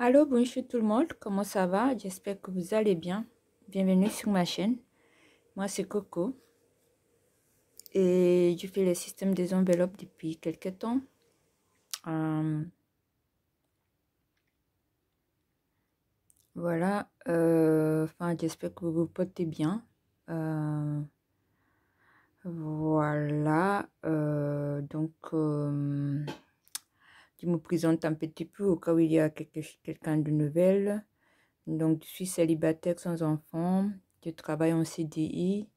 Allô, bonjour tout le monde, comment ça va? J'espère que vous allez bien. Bienvenue sur ma chaîne. Moi, c'est Coco et je fais le système des enveloppes depuis quelques temps. Voilà, enfin, j'espère que vous vous portez bien. Voilà, je me présente un petit peu au cas où il y a quelqu'un de nouvelle. Donc, je suis célibataire sans enfant, je travaille en CDI.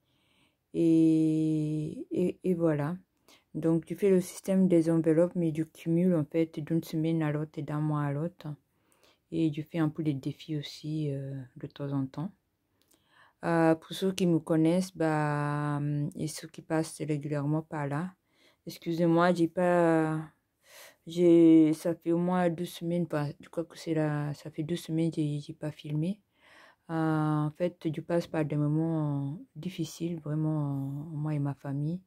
Et voilà. Donc, tu fais le système des enveloppes, mais tu cumules en fait d'une semaine à l'autre et d'un mois à l'autre. Et tu fais un peu des défis aussi de temps en temps. Pour ceux qui me connaissent et ceux qui passent régulièrement par là, excusez-moi, ça fait au moins 2 semaines, je crois que ça fait 2 semaines que j'ai pas filmé. En fait, je passe par des moments difficiles, vraiment, moi et ma famille.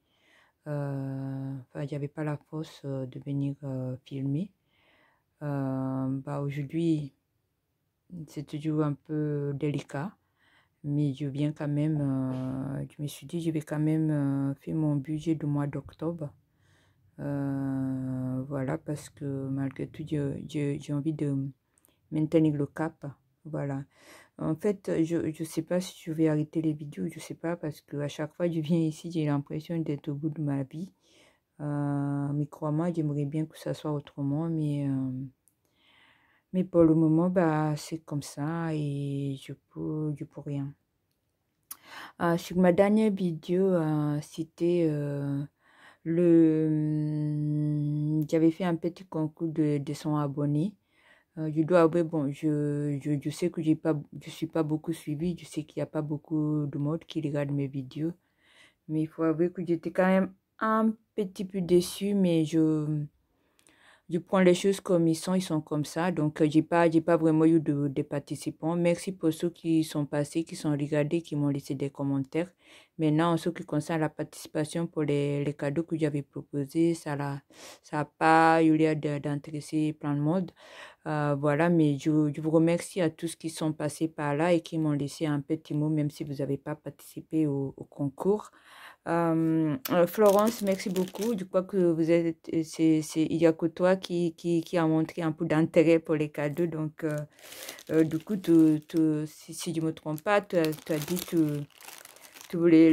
Enfin, j'avais pas la force de venir filmer. Aujourd'hui, c'est toujours un peu délicat, mais je viens quand même, je me suis dit, je vais quand même faire mon budget du mois d'octobre. Voilà, parce que malgré tout, j'ai envie de maintenir le cap. Voilà. En fait, je ne sais pas si je vais arrêter les vidéos, je sais pas, parce que à chaque fois que je viens ici, j'ai l'impression d'être au bout de ma vie. Mais crois-moi, j'aimerais bien que ça soit autrement, mais pour le moment, c'est comme ça et je peux rien. Sur ma dernière vidéo, c'était j'avais fait un petit concours de 100 abonnés. Je dois avouer, bon, je sais que je suis pas beaucoup suivie, je sais qu'il n'y a pas beaucoup de monde qui regarde mes vidéos, mais il faut avouer que j'étais quand même un petit peu déçue, mais je prends les choses comme ils sont comme ça, donc j'ai pas vraiment eu de participants. Merci pour ceux qui sont passés, qui sont regardés, qui m'ont laissé des commentaires. Maintenant, en ce qui concerne la participation pour les cadeaux que j'avais proposés, ça a pas eu l'air d'intéresser plein de monde. Voilà, mais je vous remercie à tous qui sont passés par là et qui m'ont laissé un petit mot, même si vous n'avez pas participé au concours. Florence, merci beaucoup. Je crois que vous êtes, il y a que toi qui a montré un peu d'intérêt pour les cadeaux. Donc, du coup, si je ne me trompe pas, tu as dit que tu voulais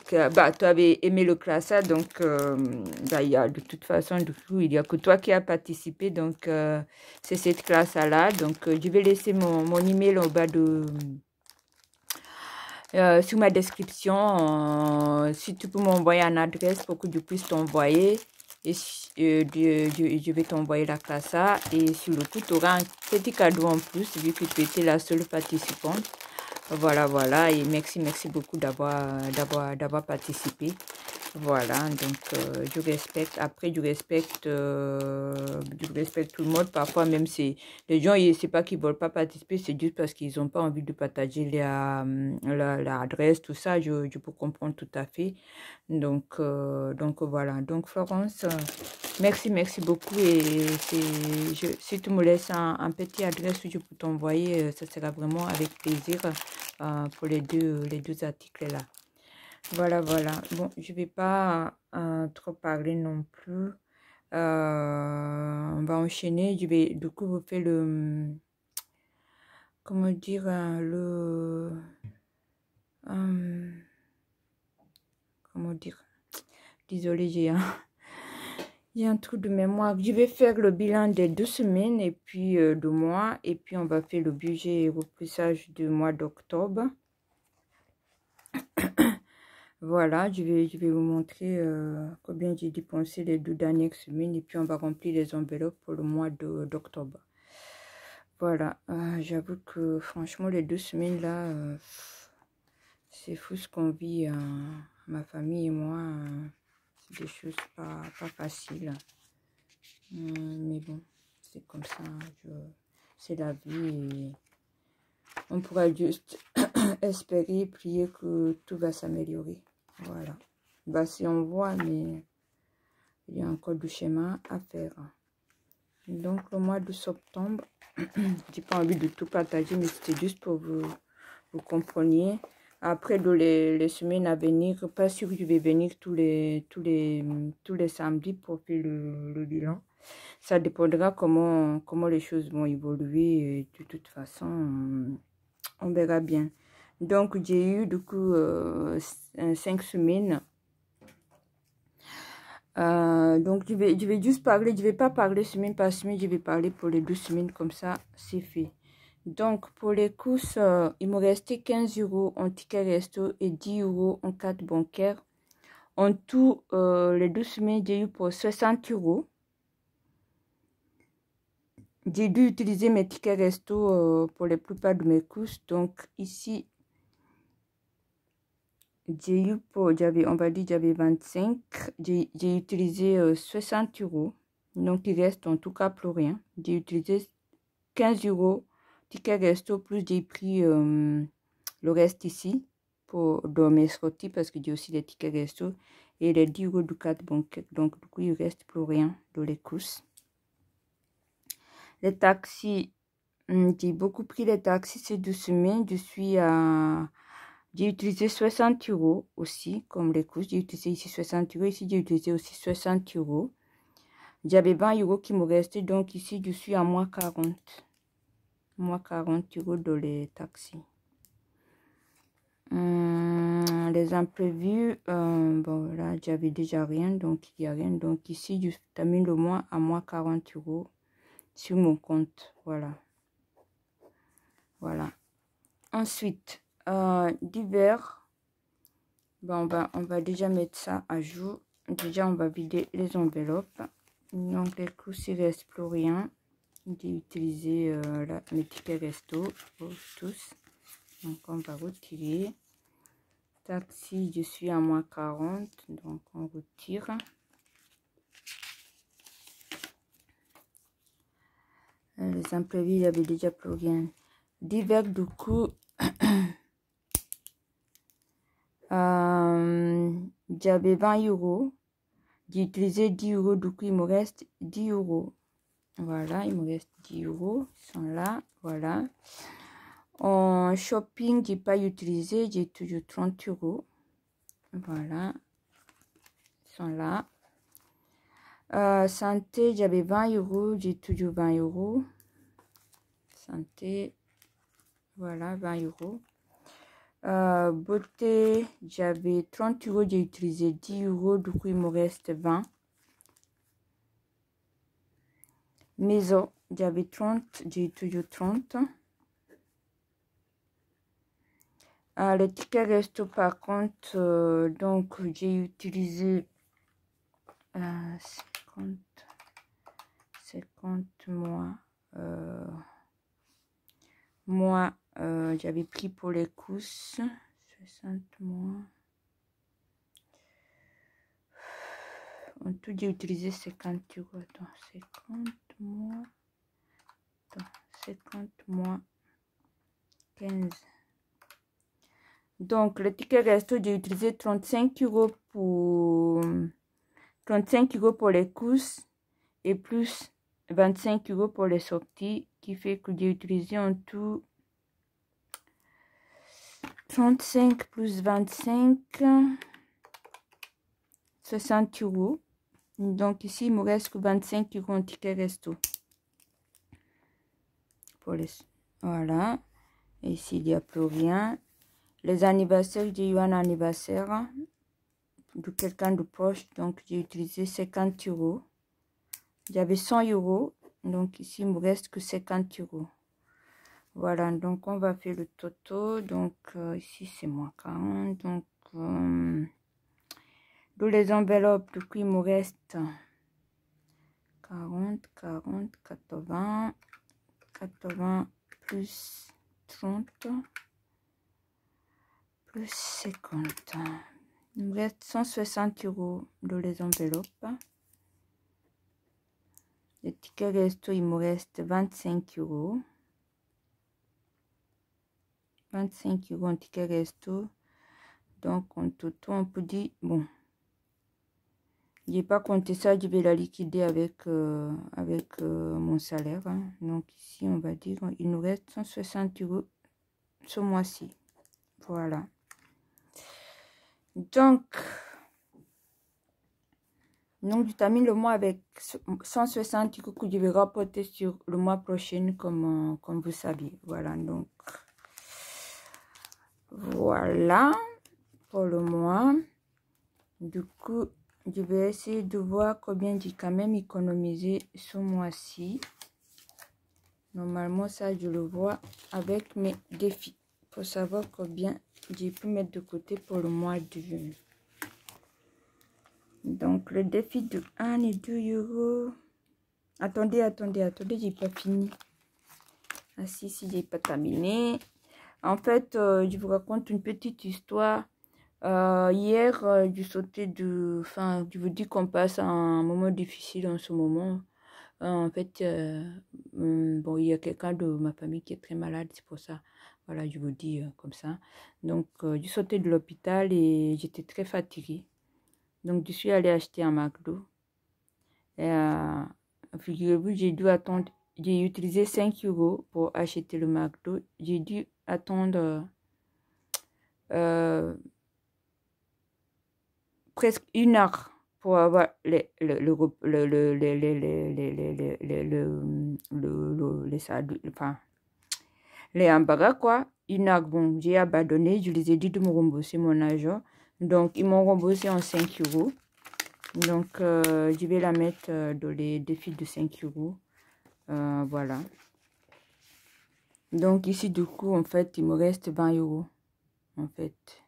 tu avais aimé le classage. Donc, de toute façon, du coup, il n'y a que toi qui as participé. Donc, c'est cette classe-là. Donc, je vais laisser mon email au bas sur ma description, si tu peux m'envoyer une adresse pour que je puisse t'envoyer, et je vais t'envoyer la classe et sur le coup, tu auras un petit cadeau en plus vu que tu étais la seule participante. Voilà, voilà, et merci beaucoup d'avoir participé. Voilà, donc je respecte, après je respecte tout le monde. Parfois même c'est les gens, c'est pas qu'ils veulent pas participer, c'est juste parce qu'ils ont pas envie de partager l'adresse, tout ça, je peux comprendre tout à fait. Donc voilà, donc Florence, merci beaucoup, et si tu me laisses un petit adresse où je peux t'envoyer, ça sera vraiment avec plaisir pour les deux articles là. Voilà, voilà. Bon, je vais pas trop parler non plus. On va enchaîner. Je vais du coup vous faire comment dire, comment dire. Désolée, j'ai un trou de mémoire. Je vais faire le bilan des 2 semaines et puis 2 mois, et puis on va faire le budget et repoussage du mois d'octobre. Voilà, je vais vous montrer combien j'ai dépensé les 2 dernières semaines, et puis on va remplir les enveloppes pour le mois d'octobre. Voilà, j'avoue que franchement les 2 semaines là, c'est fou ce qu'on vit, ma famille et moi. C'est des choses pas faciles. Mais bon, c'est comme ça, c'est la vie, et on pourra juste espérer, prier que tout va s'améliorer. Voilà. Si on voit, mais il y a encore du chemin à faire. Donc, le mois de septembre, j'ai pas envie de tout partager, mais c'était juste pour vous compreniez. Après, dans les semaines à venir, pas sûr que je vais venir tous les samedis pour faire le bilan. Ça dépendra comment les choses vont évoluer. Et de toute façon, on verra bien. Donc, j'ai eu du coup 5 semaines. Donc, je vais juste parler. Je vais pas parler semaine par semaine. Je vais parler pour les 2 semaines. Comme ça, c'est fait. Donc, pour les courses, il me restait 15 € en ticket resto et 10 € en carte bancaire. En tout, les 2 semaines, j'ai eu pour 60 €. J'ai dû utiliser mes tickets resto pour la plupart de mes courses. Donc, ici, j'ai eu pour, on va dire, j'avais 25. J'ai utilisé 60 €. Donc, il reste en tout cas plus rien. J'ai utilisé 15 € ticket resto, plus j'ai pris le reste ici pour dans mes sorties parce que j'ai aussi des tickets resto et les 10 € du carte bancaire. Donc, du coup, il reste plus rien dans les courses. Les taxis, j'ai beaucoup pris les taxis ces 2 semaines. J'ai utilisé 60 € aussi, comme les courses. J'ai utilisé ici 60 €. Ici, j'ai utilisé aussi 60 €. J'avais 20 € qui me restaient. Donc, ici, je suis à moins 40. Moins 40 € dans les taxis. Les imprévus, bon, là, j'avais déjà rien. Donc, il n'y a rien. Donc, ici, je termine le mois à moins 40 € sur mon compte. Voilà. Voilà. Ensuite, divers. Bon, on va déjà mettre ça à jour. Déjà, on va vider les enveloppes. Donc, les courses, il ne reste plus rien. J'ai utilisé mes tickets resto pour tous. Donc, on va retirer. Taxi, je suis à moins 40. Donc, on retire. Les imprévus, il n'y avait déjà plus rien. Divers, du coup, j'avais 20 €. J'ai utilisé 10 €, du coup, il me reste 10 €. Voilà, il me reste 10 €. Ils sont là, voilà. En shopping, j'ai pas utilisé, j'ai toujours 30 €. Voilà, ils sont là. Santé, j'avais 20 €, j'ai toujours 20 €. Santé, voilà, 20 €. Beauté, j'avais 30 €, j'ai utilisé 10 €, du coup il me reste 20. Maison, j'avais 30, j'ai toujours 30. Le ticket resto par contre, donc j'ai utilisé 50 mois. Moi, j'avais pris pour les courses 60 mois. En tout, j'ai utilisé 50 €. Attends, 50 mois. Attends, 50 mois. 15. Donc, le ticket resto, j'ai utilisé 35 € pour 35 € pour les courses et plus 25 € pour les sorties, qui fait que j'ai utilisé en tout 35 plus 25, 60 €. Donc ici, il me reste que 25 € en ticket resto. Pour les... Voilà. Et ici, il n'y a plus rien. Les anniversaires, j'ai eu un anniversaire de quelqu'un de proche. Donc, j'ai utilisé 50 €. J'avais 100 €. Donc, ici, il me reste que 50 €. Voilà. Donc, on va faire le toto. Donc, ici, c'est moins 40. Donc, dans les enveloppes, du coup, il me reste 40, 40, 80, 80 plus 30, plus 50. Il me reste 160 € dans les enveloppes. Les tickets resto, il me reste 25 €. 25 € en ticket resto. Donc, en tout, on peut dire, bon, J'ai pas compté ça, je vais la liquider avec, mon salaire. Hein. Donc ici, on va dire, il nous reste 160 € ce mois-ci. Voilà. Donc, je termine le mois avec 160 € que je vais rapporter sur le mois prochain, comme vous savez. Voilà, donc, voilà pour le mois. Du coup, je vais essayer de voir combien j'ai quand même économisé ce mois-ci. Normalement, ça, je le vois avec mes défis pour savoir combien j'ai pu mettre de côté pour le mois de juin. Donc, le défi de 1 et 2 €. Attendez, j'ai pas fini. Ah si, j'ai pas terminé. En fait, je vous raconte une petite histoire. Hier, je sautais de... Enfin, je vous dis qu'on passe un moment difficile en ce moment. En fait, bon, il y a quelqu'un de ma famille qui est très malade, c'est pour ça. Voilà, je vous dis comme ça. Donc, je sautais de l'hôpital et j'étais très fatiguée. Donc, je suis allée acheter un McDo. Et figurez-vous, j'ai dû attendre, j'ai utilisé 5 € pour acheter le McDo. J'ai dû attendre presque 1 heure pour avoir les hamburgers, quoi. 1 heure, bon, j'ai abandonné, je les ai dit de me rembourser mon argent. Donc, ils m'ont remboursé en 5 €. Donc, je vais la mettre dans les défis de 5 €. Voilà. Donc, ici, du coup, en fait, il me reste 20 €. En fait,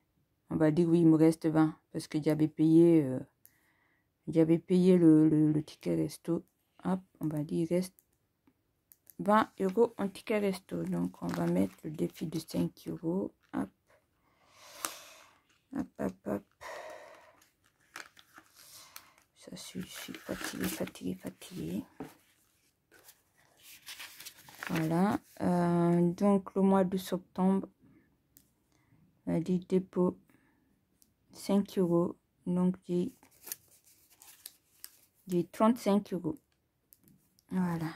on va dire, oui, il me reste 20 parce que j'avais payé le ticket resto. Hop, on va dire, il reste 20 € en ticket resto. Donc, on va mettre le défi de 5 €. Hop. Hop, hop, hop. Ça, je suis fatiguée. Voilà. Donc, le mois de septembre, on va dire dépôt 5 €. Donc, j'ai 35 €. Voilà.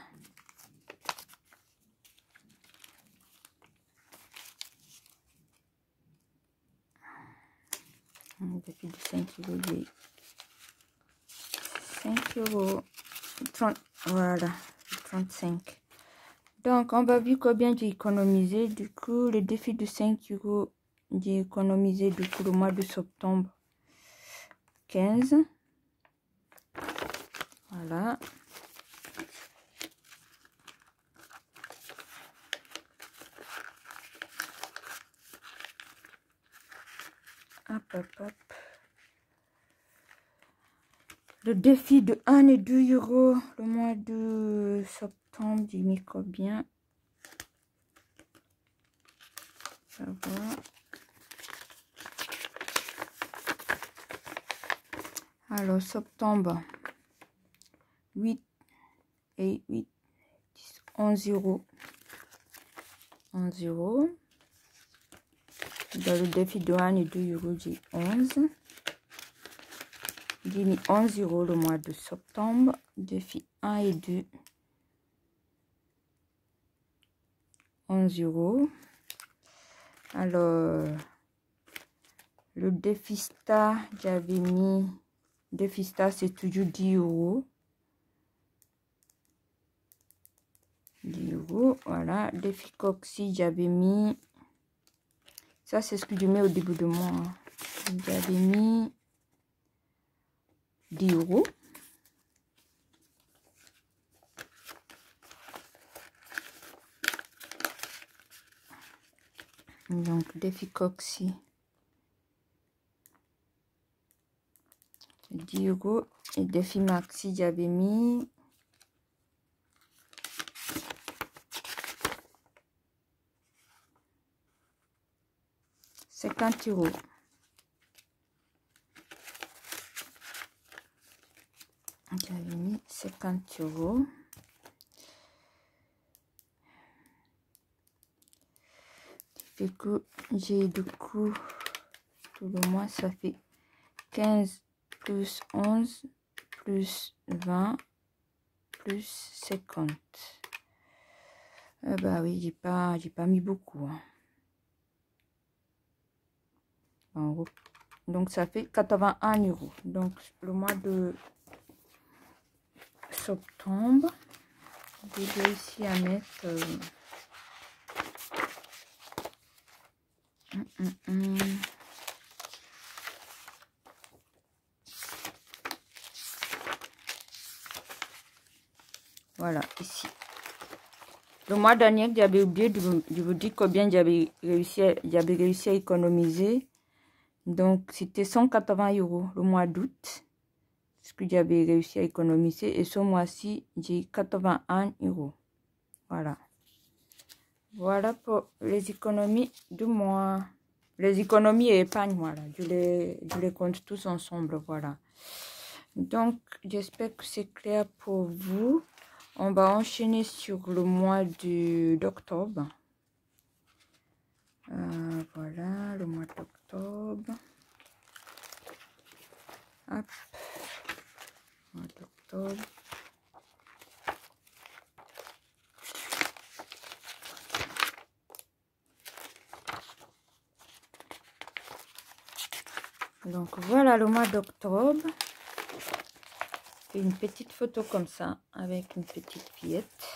Depuis de 5 €, j'ai 5 €. 30, voilà, 35. Donc, on va voir combien j'ai économisé. Du coup, le défi de 5 €, j'ai économisé du coup le mois de septembre 15. Voilà. Hop, hop, hop. Le défi de 1 et 2 €, le mois de septembre, j'ai mis combien? Ça va. Alors, septembre, 8 et 8, 10, 11 €. 11 €. Dans le défi de 1 et 2 €, j'ai 11. J'ai mis 11 € le mois de septembre. Défi 1 et 2. 11 €. Alors, le défi star, j'avais mis... Défi star, c'est toujours 10 €. 10 €, voilà. Défi coxy, j'avais mis... Ça, c'est ce que je mets au début de mois. Hein. J'avais mis 10 €. Donc, défi coxy, 10 €. Et défi maxi, j'avais mis... €50. J'avais mis 50 €. Fait que j'ai du coup tout le mois, ça fait 15 plus 11, plus 20 plus 50. Bah oui, j'ai pas mis beaucoup. Hein. Donc ça fait 81 €. Donc le mois de septembre, j'ai réussi à mettre voilà, ici. Le mois dernier, j'avais oublié de vous dire combien j'avais réussi à économiser. Donc, c'était 180 € le mois d'août. Ce que j'avais réussi à économiser. Et ce mois-ci, j'ai 81 €. Voilà. Voilà pour les économies du mois. Les économies et épargne, voilà. Je les compte tous ensemble, voilà. Donc, j'espère que c'est clair pour vous. On va enchaîner sur le mois d'octobre. Voilà, le mois d'octobre. Hop. Mois d'octobre. Donc, voilà le mois d'octobre. Une petite photo comme ça, avec une petite fillette.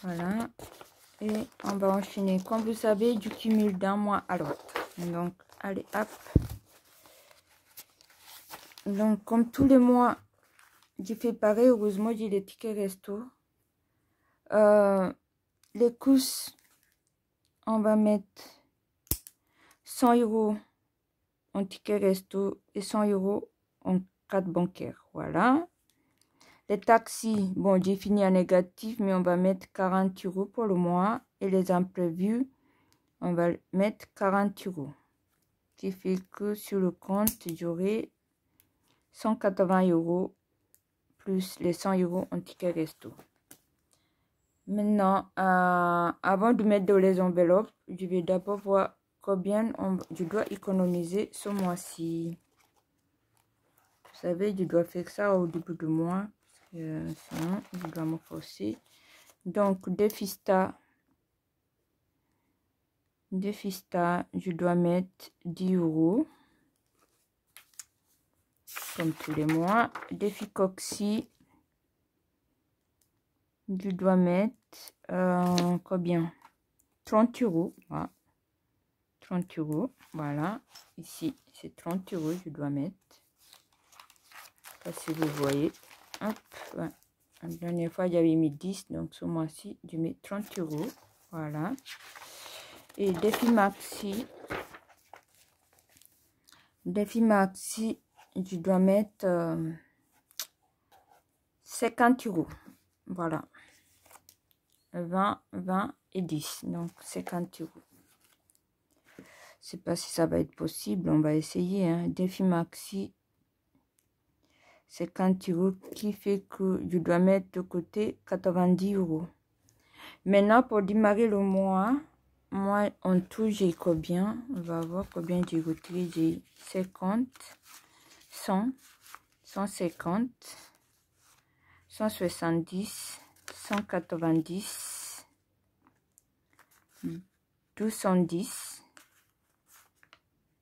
Voilà. Et on va enchaîner, comme vous savez, du cumul d'un mois à l'autre. Donc, allez, hop. Donc, comme tous les mois, j'ai fait pareil. Heureusement, j'ai les tickets resto. Les courses, on va mettre 100 € en ticket resto et 100 € en carte bancaire. Voilà. Les taxis, bon, j'ai fini en négatif, mais on va mettre 40 € pour le mois. Et les imprévus, on va mettre 40 €. Ce qui fait que sur le compte, j'aurai 180 € plus les 100 € en ticket resto. Maintenant, avant de mettre dans les enveloppes, je vais d'abord voir combien je dois économiser ce mois-ci. Vous savez, je dois faire ça au début du mois. Sinon, je dois me forcer. Donc, des Fista, je dois mettre 10 €. Comme tous les mois. Des Ficoxy, je dois mettre combien? 30 €. Voilà. 30 €. Voilà. Ici, c'est 30 € je dois mettre. Pas si vous voyez. Hop. Ouais. La dernière fois, j'avais mis 10. Donc, ce mois-ci, je mets 30 €. Voilà. Et Défi Maxi. Défi Maxi, je dois mettre 50 €. Voilà. 20, 20 et 10. Donc, 50 €. Je sais pas si ça va être possible. On va essayer. Hein. Défi Maxi, 50 € qui fait que je dois mettre de côté 90 €. Maintenant, pour démarrer le mois, moi, en tout, j'ai combien? On va voir combien j'ai retiré. J'ai 50, 100, 150, 170, 190, 210,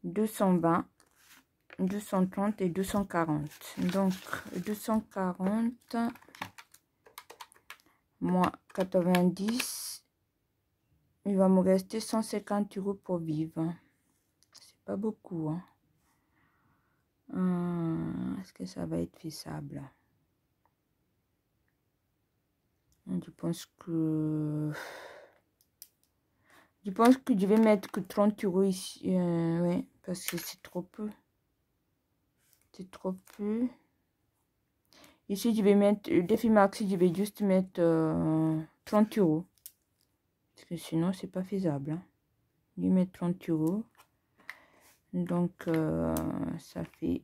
220, 230 et 240. Donc, 240 moins 90, il va me rester 150 € pour vivre. C'est pas beaucoup. Hein. Est-ce que ça va être faisable? Je pense que je vais mettre que 30 € ici. Ouais, parce que c'est trop peu. C'est trop peu. Ici, je vais mettre Défi Maxi, je vais juste mettre 30 €. Parce que sinon, c'est pas faisable. Hein. Je vais mettre 30 €. Donc, ça fait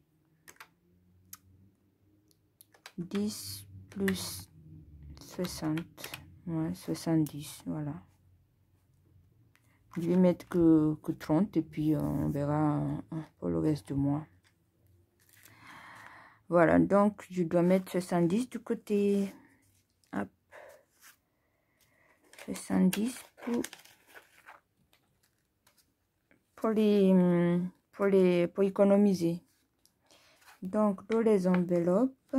10 plus 60. Ouais, 70. Voilà. Je vais mettre que 30 et puis on verra pour le reste du mois. Voilà, donc je dois mettre 70 du côté. Hop. 70 pour économiser. Donc, dans les enveloppes,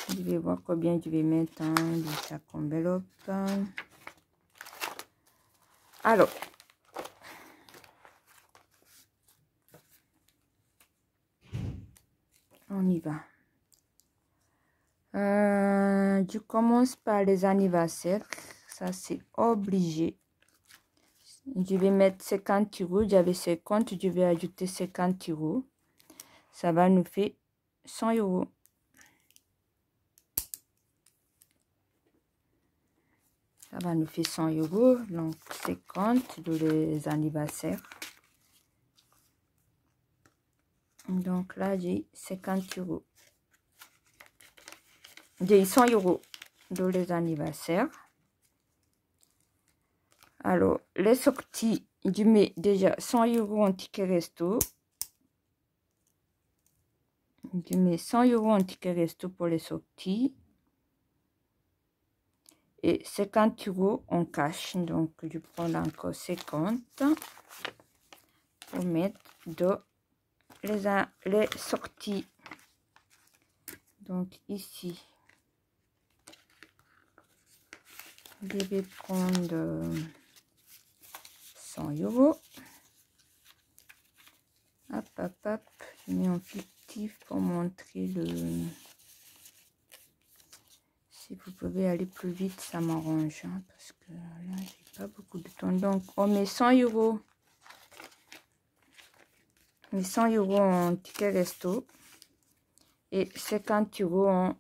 je vais voir combien je vais mettre dans chaque enveloppe. Alors, on y va. Je commence par les anniversaires. Ça, c'est obligé. Je vais mettre 50 euros. J'avais 50. Je vais ajouter 50 euros. Ça va nous faire 100 euros. Ça va nous faire 100 euros. Donc, 50 de les anniversaires. Donc là, j'ai 50 euros. J'ai 100 euros de les anniversaires. Alors, les sorties, je mets déjà 100 euros en ticket resto. Je mets 100 euros en ticket resto pour les sorties. Et 50 euros en cash. Donc, je prends encore 50 pour mettre dans les sorties. Donc, ici, je vais prendre 100 euros. Hop, hop, hop. Je mets en fictif pour montrer le... Si vous pouvez aller plus vite, ça m'arrange. Hein, parce que là, j'ai pas beaucoup de temps. Donc, on met 100 euros. On met 100 euros en ticket resto. Et 50 euros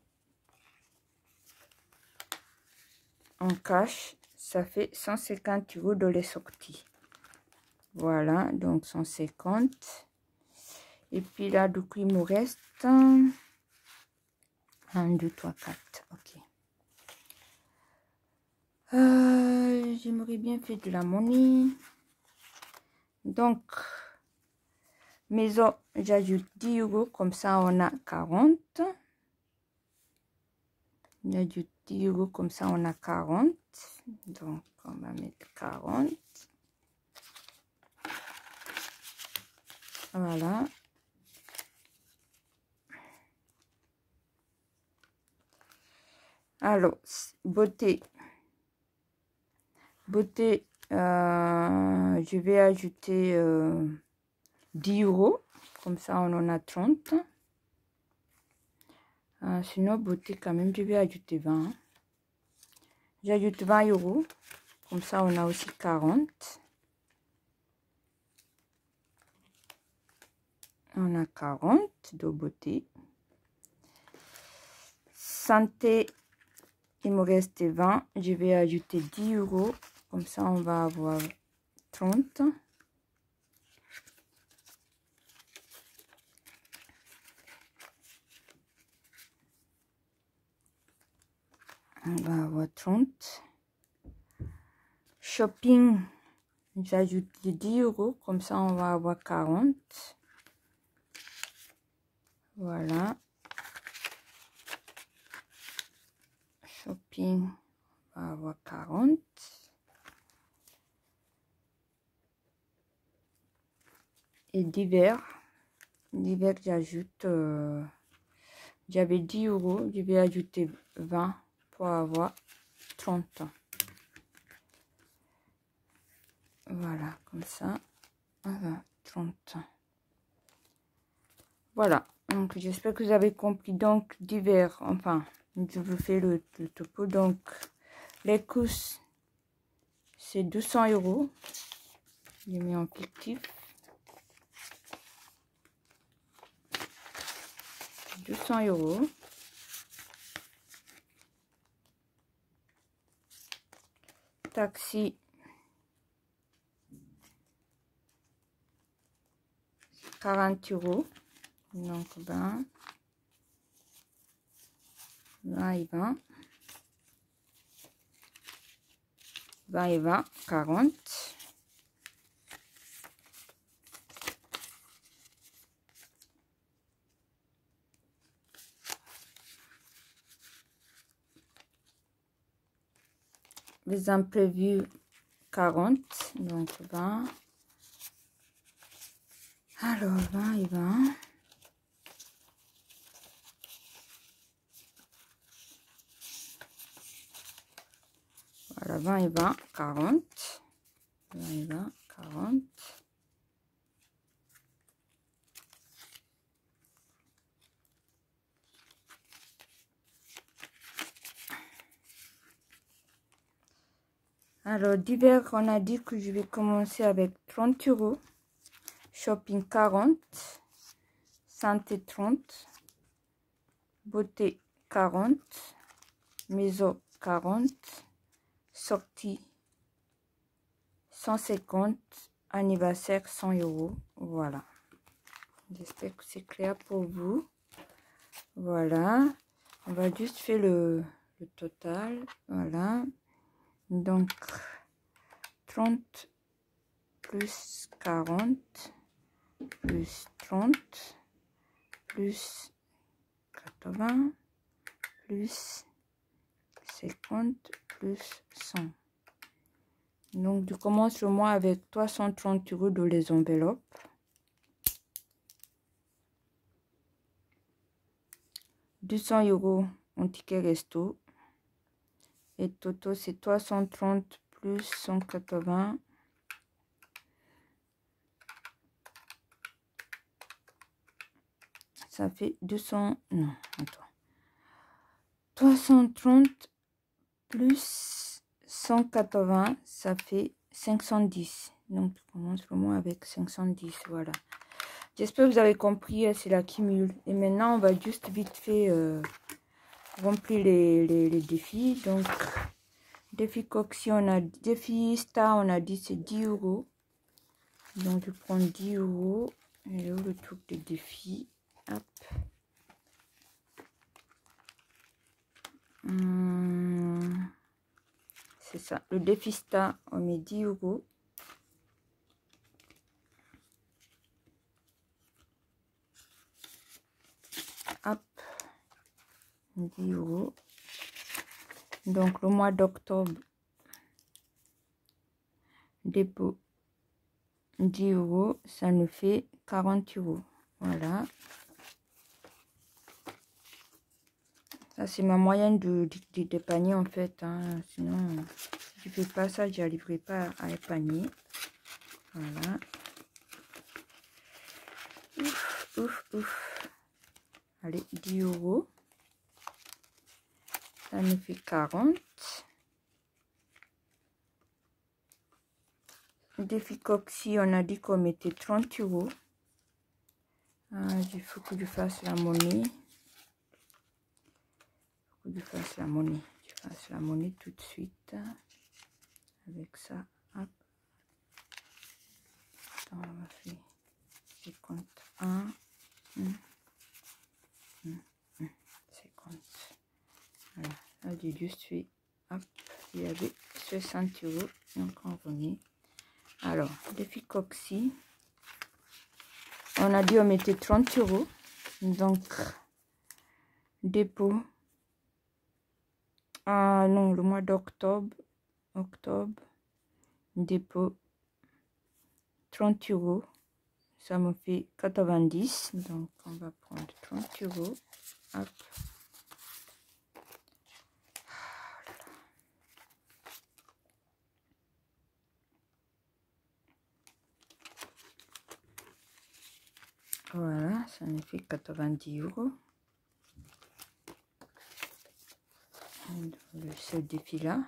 en cash. Ça fait 150 euros de les sorties. Voilà, donc 150. Et puis là, du coup, il me reste 1, 2, 3, 4. Ok. J'aimerais bien faire de la monnaie. Donc, maison, j'ajoute 10 euros. Comme ça, on a 40. J'ajoute 10 euros. Comme ça, on a 40. Donc, on va mettre 40. Voilà. Alors, beauté. Beauté, je vais ajouter 10 euros. Comme ça, on en a 30. Sinon, beauté, quand même, je vais ajouter 20. J'ajoute 20 euros. Comme ça, on a aussi 40. On a 40 de beauté. Santé, il me reste 20. Je vais ajouter 10 euros. Comme ça, on va avoir 30. On va avoir 30. Shopping, j'ajoute 10 euros. Comme ça, on va avoir 40. Voilà. Shopping, on va avoir 40. Et divers. Divers, j'ajoute... j'avais 10 euros. Je vais ajouter 20 pour avoir 30. Voilà, comme ça. 20, 30. Voilà. Donc, j'espère que vous avez compris. Donc, divers, enfin, je vous fais le topo. Donc, les cousses, c'est 200 euros. Je mets en fictif. 200 euros. Taxi, 40 euros. Donc, 20. 20 et 20. 20 et 20, 40. Les imprévus 40, donc 20. Alors 20 et 20. Voilà, 20 et 20, 40. 20 et 20, 40. Alors, divers, on a dit que je vais commencer avec 30 euros. Shopping 40. Santé 30. Beauté 40. Maison 40. Sortie 150. Anniversaire 100 euros. Voilà. J'espère que c'est clair pour vous. Voilà. On va juste faire le total. Voilà. Donc, 30 plus 40 plus 30 plus 80 plus 50 plus 100. Donc, je commence le mois avec 330 euros dans les enveloppes. €200 en ticket resto. Et Toto, c'est 330 plus 180. Ça fait 200... Non, attends. 330 plus 180, ça fait 510. Donc, je commence le mois avec 510, voilà. J'espère que vous avez compris, c'est la cumule. Et maintenant, on va juste vite fait remplir les défis. Donc, défi Coxy, défi Star, on a dit c'est 10 euros. Donc, je prends 10 euros. Et là, le truc de défi. Hop. C'est ça. Le défi Star, on met 10 euros. Hop. 10 euros. Donc, le mois d'octobre, dépôt 10 euros, ça nous fait 40 euros. Voilà. Ça, c'est ma moyenne de paniers en fait. Hein. Sinon, si je ne fais pas ça, je n'arriverai pas à épargner. Voilà. Ouf, ouf, ouf. Allez, 10 euros. Ça nous fait 40. Défi Coxy, on a dit qu'on mettait 30 euros. Ah, il faut que je fasse la monnaie. Je fasse la monnaie. Je fasse la monnaie tout de suite. Avec ça. Hop. Attends, on va faire. Je compte 1. 50. Voilà. Là, j'ai juste fait. Hop. Il y avait 60 euros. Donc, on remet. Alors, défi Coxy. On a dit on mettait 30 euros. Donc, dépôt. Ah non, le mois d'octobre. Dépôt. 30 euros. Ça me fait 90. Donc, on va prendre 30 euros. Hop. Voilà, ça me fait 90 euros. Ce défi-là.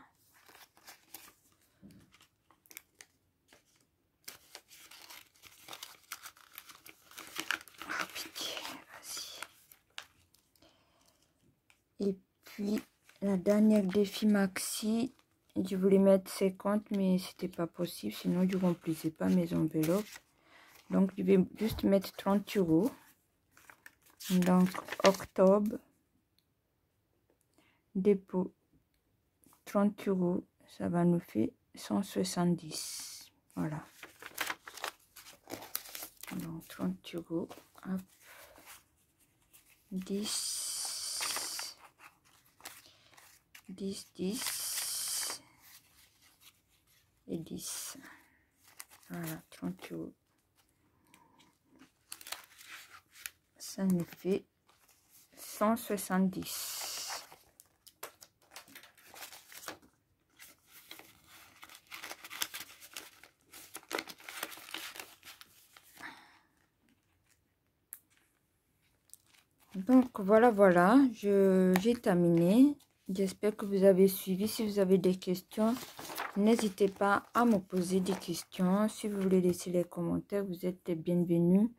Oh, pitié, vas-y. Et puis, la dernière défi maxi, je voulais mettre 50, mais c'était pas possible, sinon je ne remplissais pas mes enveloppes. Donc, je vais juste mettre 30 euros. Donc, octobre, dépôt, 30 euros, ça va nous faire 170. Voilà. Donc, 30 euros. Hop. 10, 10, 10. et 10. Voilà, 30 €. Ça nous fait 170. Donc voilà, j'ai terminé. J'espère que vous avez suivi. Si vous avez des questions, n'hésitez pas à me poser des questions. Si vous voulez laisser les commentaires, vous êtes les bienvenus.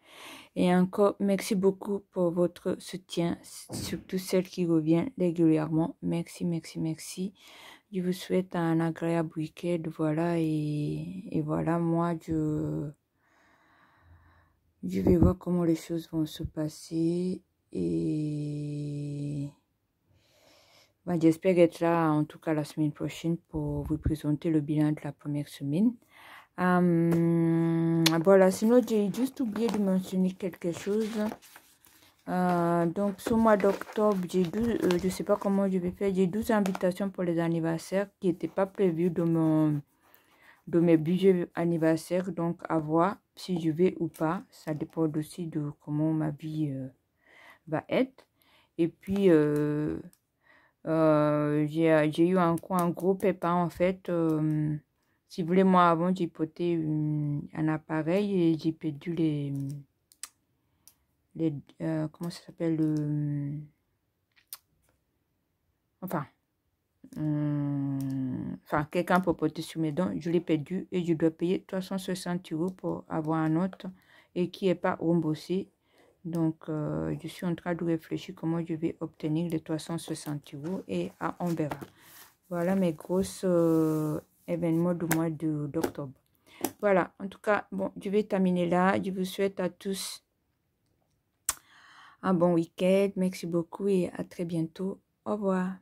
Et encore, merci beaucoup pour votre soutien, surtout celle qui revient régulièrement. Merci, merci, merci. Je vous souhaite un agréable week-end. Voilà, et voilà, moi, je vais voir comment les choses vont se passer. Et ben, j'espère être là, en tout cas la semaine prochaine, pour vous présenter le bilan de la première semaine. Voilà, sinon j'ai juste oublié de mentionner quelque chose. Donc ce mois d'octobre, j'ai je sais pas comment je vais faire, j'ai 12 invitations pour les anniversaires qui n'étaient pas prévues de mes budgets anniversaires. Donc à voir si je vais ou pas, ça dépend aussi de comment ma vie va être. Et puis j'ai eu un gros pépin en fait. Si vous voulez, moi avant j'ai porté un appareil et j'ai perdu les comment ça s'appelle, enfin quelqu'un pour porter sur mes dents. Je l'ai perdu et je dois payer 360 € pour avoir un autre et qui n'est pas remboursé. Donc je suis en train de réfléchir comment je vais obtenir les 360 € et on verra. Voilà mes grosses événements du mois d'octobre. Voilà, en tout cas, bon, je vais terminer là. Je vous souhaite à tous un bon week-end. Merci beaucoup et à très bientôt. Au revoir.